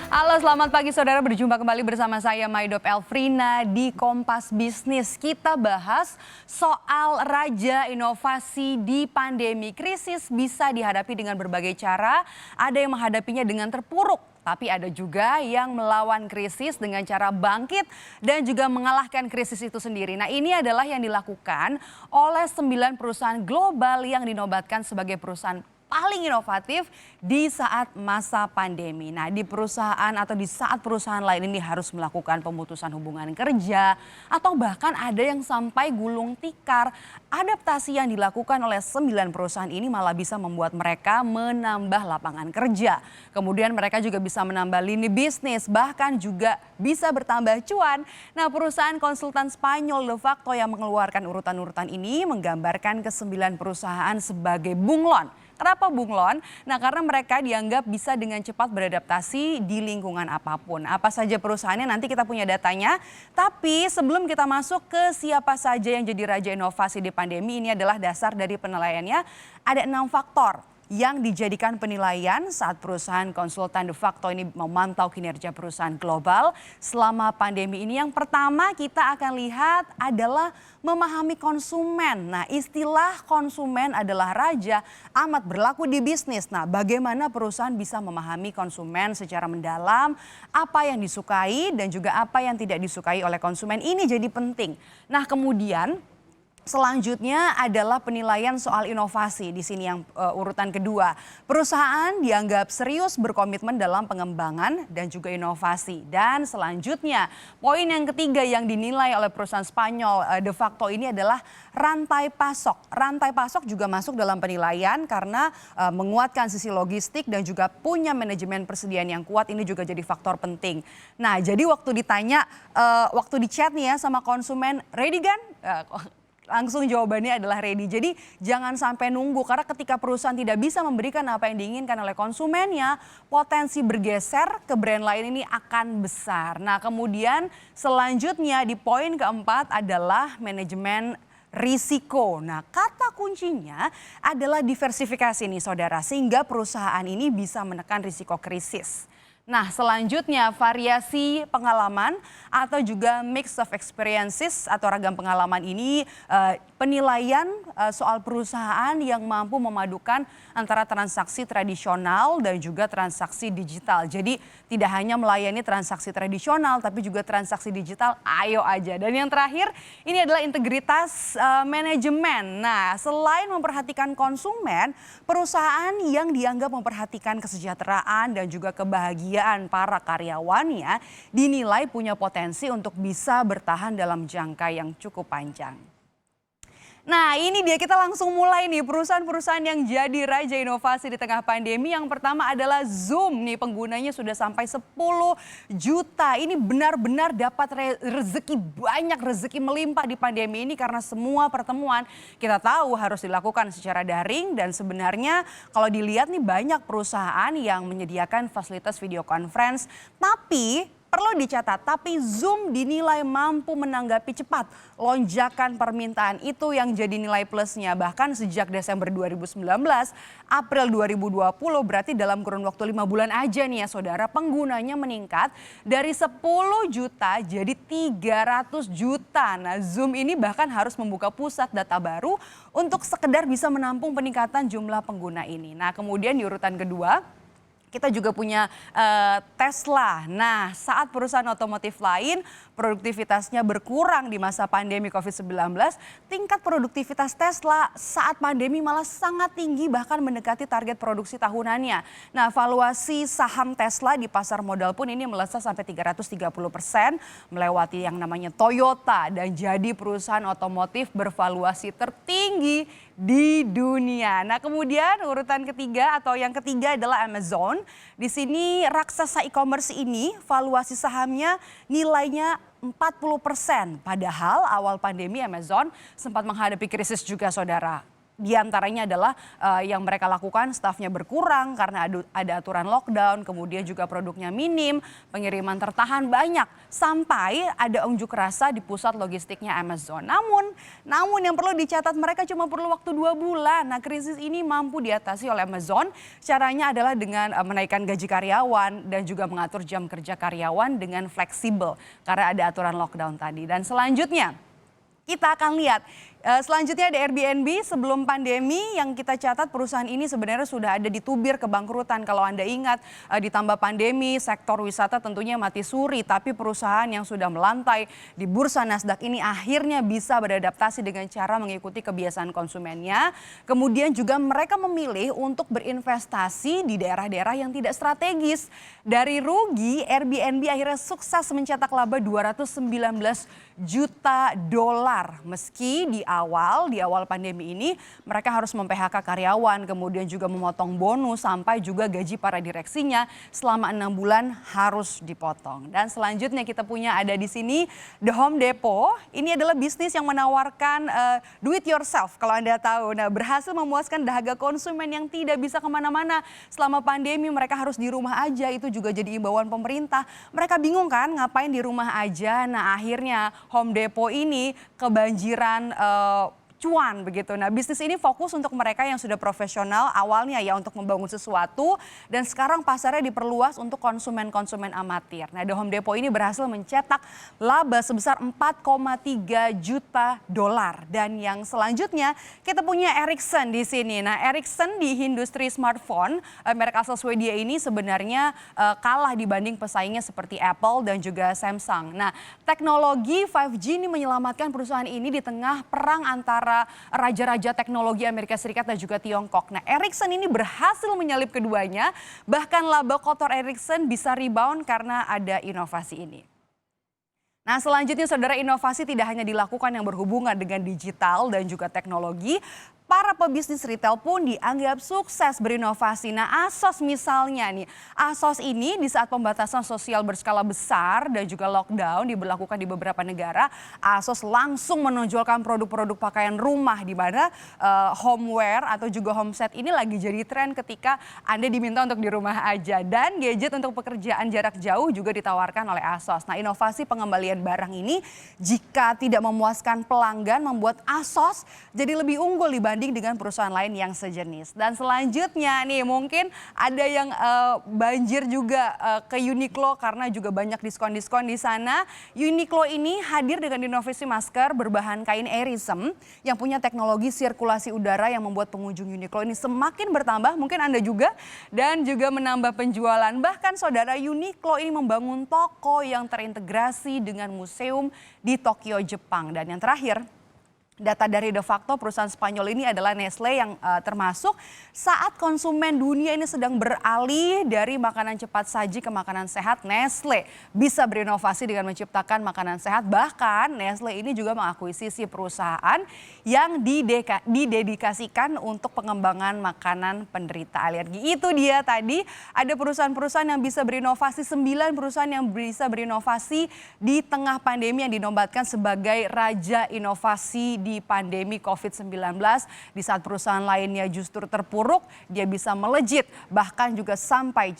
Halo, selamat pagi saudara. Berjumpa kembali bersama saya Maidop Elfrina di Kompas Bisnis. Kita bahas soal raja inovasi di pandemi. Krisis bisa dihadapi dengan berbagai cara. Ada yang menghadapinya dengan terpuruk. Tapi ada juga yang melawan krisis dengan cara bangkit dan juga mengalahkan krisis itu sendiri. Nah, ini adalah yang dilakukan oleh 9 perusahaan global yang dinobatkan sebagai perusahaan paling inovatif di saat masa pandemi. Nah, di perusahaan atau di saat perusahaan lain ini harus melakukan pemutusan hubungan kerja atau bahkan ada yang sampai gulung tikar. Adaptasi yang dilakukan oleh 9 perusahaan ini malah bisa membuat mereka menambah lapangan kerja. Kemudian mereka juga bisa menambah lini bisnis, bahkan juga bisa bertambah cuan. Nah, perusahaan konsultan Spanyol De Facto yang mengeluarkan urutan-urutan ini menggambarkan ke-9 perusahaan sebagai bunglon. Kenapa bunglon? Nah, karena mereka dianggap bisa dengan cepat beradaptasi di lingkungan apapun. Apa saja perusahaannya nanti kita punya datanya. Tapi sebelum kita masuk ke siapa saja yang jadi raja inovasi di pandemi, ini adalah dasar dari penilaiannya. Ada 6 faktor yang dijadikan penilaian saat perusahaan konsultan De Facto ini memantau kinerja perusahaan global selama pandemi ini. Yang pertama kita akan lihat adalah memahami konsumen. Nah, istilah konsumen adalah raja amat berlaku di bisnis. Nah, bagaimana perusahaan bisa memahami konsumen secara mendalam, apa yang disukai dan juga apa yang tidak disukai oleh konsumen, ini jadi penting. Nah, kemudian selanjutnya adalah penilaian soal inovasi. Di sini yang urutan kedua. Perusahaan dianggap serius berkomitmen dalam pengembangan dan juga inovasi. Dan selanjutnya poin yang ketiga yang dinilai oleh perusahaan Spanyol De Facto ini adalah rantai pasok. Rantai pasok juga masuk dalam penilaian karena menguatkan sisi logistik dan juga punya manajemen persediaan yang kuat. Ini juga jadi faktor penting. Nah, jadi waktu ditanya, waktu di chat nih ya sama konsumen, ready kan? Langsung jawabannya adalah ready. Jadi jangan sampai nunggu karena ketika perusahaan tidak bisa memberikan apa yang diinginkan oleh konsumennya, potensi bergeser ke brand lain ini akan besar. Nah, kemudian selanjutnya di poin keempat adalah manajemen risiko. Nah, kata kuncinya adalah diversifikasi nih saudara, sehingga perusahaan ini bisa menekan risiko krisis. Nah, selanjutnya variasi pengalaman atau juga mix of experiences atau ragam pengalaman ini penilaian soal perusahaan yang mampu memadukan antara transaksi tradisional dan juga transaksi digital. Jadi tidak hanya melayani transaksi tradisional tapi juga transaksi digital, ayo aja. Dan yang terakhir ini adalah integritas manajemen. Nah, selain memperhatikan konsumen, perusahaan yang dianggap memperhatikan kesejahteraan dan juga kebahagiaan para karyawannya dinilai punya potensi untuk bisa bertahan dalam jangka yang cukup panjang. Nah, ini dia kita langsung mulai nih perusahaan-perusahaan yang jadi raja inovasi di tengah pandemi. Yang pertama adalah Zoom nih, penggunanya sudah sampai 10 juta. Ini benar-benar dapat rezeki banyak, rezeki melimpah di pandemi ini karena semua pertemuan kita tahu harus dilakukan secara daring. Dan sebenarnya kalau dilihat nih banyak perusahaan yang menyediakan fasilitas video conference. Perlu dicatat, tapi Zoom dinilai mampu menanggapi cepat lonjakan permintaan, itu yang jadi nilai plusnya. Bahkan sejak Desember 2019, April 2020 berarti dalam kurun waktu 5 bulan aja nih ya saudara, penggunanya meningkat dari 10 juta jadi 300 juta. Nah, Zoom ini bahkan harus membuka pusat data baru untuk sekedar bisa menampung peningkatan jumlah pengguna ini. Nah, kemudian di urutan kedua, kita juga punya Tesla. Nah, saat perusahaan otomotif lain produktivitasnya berkurang di masa pandemi COVID-19, tingkat produktivitas Tesla saat pandemi malah sangat tinggi, bahkan mendekati target produksi tahunannya. Nah, valuasi saham Tesla di pasar modal pun ini melesat sampai 330%, melewati yang namanya Toyota dan jadi perusahaan otomotif bervaluasi tertinggi di dunia. Nah, kemudian urutan ketiga atau yang ketiga adalah Amazon. Di sini raksasa e-commerce ini valuasi sahamnya nilainya 40%. Padahal awal pandemi Amazon sempat menghadapi krisis juga saudara. Di antaranya adalah yang mereka lakukan stafnya berkurang karena ada aturan lockdown, kemudian juga produknya minim, pengiriman tertahan banyak, sampai ada unjuk rasa di pusat logistiknya Amazon. Namun yang perlu dicatat mereka cuma perlu waktu 2 bulan. Nah, krisis ini mampu diatasi oleh Amazon. Caranya adalah dengan menaikkan gaji karyawan dan juga mengatur jam kerja karyawan dengan fleksibel karena ada aturan lockdown tadi. Dan selanjutnya kita akan lihat selanjutnya ada Airbnb. Sebelum pandemi yang kita catat perusahaan ini sebenarnya sudah ada di tubir kebangkrutan. Kalau Anda ingat ditambah pandemi sektor wisata tentunya mati suri. Tapi perusahaan yang sudah melantai di bursa Nasdaq ini akhirnya bisa beradaptasi dengan cara mengikuti kebiasaan konsumennya. Kemudian juga mereka memilih untuk berinvestasi di daerah-daerah yang tidak strategis. Dari rugi Airbnb akhirnya sukses mencetak laba 219 juta dolar. Meski di awal pandemi ini mereka harus mem-PHK karyawan, kemudian juga memotong bonus sampai juga gaji para direksinya selama 6 bulan harus dipotong. Dan selanjutnya kita punya ada di sini The Home Depot. Ini adalah bisnis yang menawarkan do it yourself kalau Anda tahu. Nah, berhasil memuaskan dahaga konsumen yang tidak bisa kemana-mana selama pandemi. Mereka harus di rumah aja, itu juga jadi imbauan pemerintah. Mereka bingung kan ngapain di rumah aja. Nah, akhirnya Home Depot ini kebanjiran cuan begitu. Nah, bisnis ini fokus untuk mereka yang sudah profesional awalnya ya untuk membangun sesuatu, dan sekarang pasarnya diperluas untuk konsumen-konsumen amatir. Nah, The Home Depot ini berhasil mencetak laba sebesar 4,3 juta dolar. Dan yang selanjutnya kita punya Ericsson di sini. Nah, Ericsson di industri smartphone, merek asal Swedia ini sebenarnya kalah dibanding pesaingnya seperti Apple dan juga Samsung. Nah, teknologi 5G ini menyelamatkan perusahaan ini di tengah perang antara raja-raja teknologi Amerika Serikat dan juga Tiongkok. Nah, Ericsson ini berhasil menyalip keduanya, bahkan laba kotor Ericsson bisa rebound karena ada inovasi ini. Nah, selanjutnya saudara, inovasi tidak hanya dilakukan yang berhubungan dengan digital dan juga teknologi. Para pebisnis retail pun dianggap sukses berinovasi. Nah, ASOS misalnya nih. ASOS ini di saat pembatasan sosial berskala besar dan juga lockdown diberlakukan di beberapa negara, ASOS langsung menonjolkan produk-produk pakaian rumah di mana homeware atau juga homset ini lagi jadi tren ketika Anda diminta untuk di rumah aja. Dan gadget untuk pekerjaan jarak jauh juga ditawarkan oleh ASOS. Nah, inovasi pengembalian barang ini jika tidak memuaskan pelanggan membuat ASOS jadi lebih unggul dibanding dengan perusahaan lain yang sejenis. Dan selanjutnya nih mungkin ada yang banjir juga ke Uniqlo karena juga banyak diskon-diskon di sana. Uniqlo ini hadir dengan inovasi masker berbahan kain airism yang punya teknologi sirkulasi udara yang membuat pengunjung Uniqlo ini semakin bertambah, mungkin Anda juga, dan juga menambah penjualan. Bahkan saudara, Uniqlo ini membangun toko yang terintegrasi dengan museum di Tokyo, Jepang. Dan yang terakhir, data dari De Facto, perusahaan Spanyol ini adalah Nestle yang termasuk saat konsumen dunia ini sedang beralih dari makanan cepat saji ke makanan sehat. Nestle bisa berinovasi dengan menciptakan makanan sehat. Bahkan Nestle ini juga mengakuisisi perusahaan yang didedikasikan untuk pengembangan makanan penderita alergi. Itu dia tadi ada perusahaan-perusahaan yang bisa berinovasi, 9 perusahaan yang bisa berinovasi di tengah pandemi yang dinobatkan sebagai raja inovasi di pandemi COVID-19. Di saat perusahaan lainnya justru terpuruk, dia bisa melejit bahkan juga sampai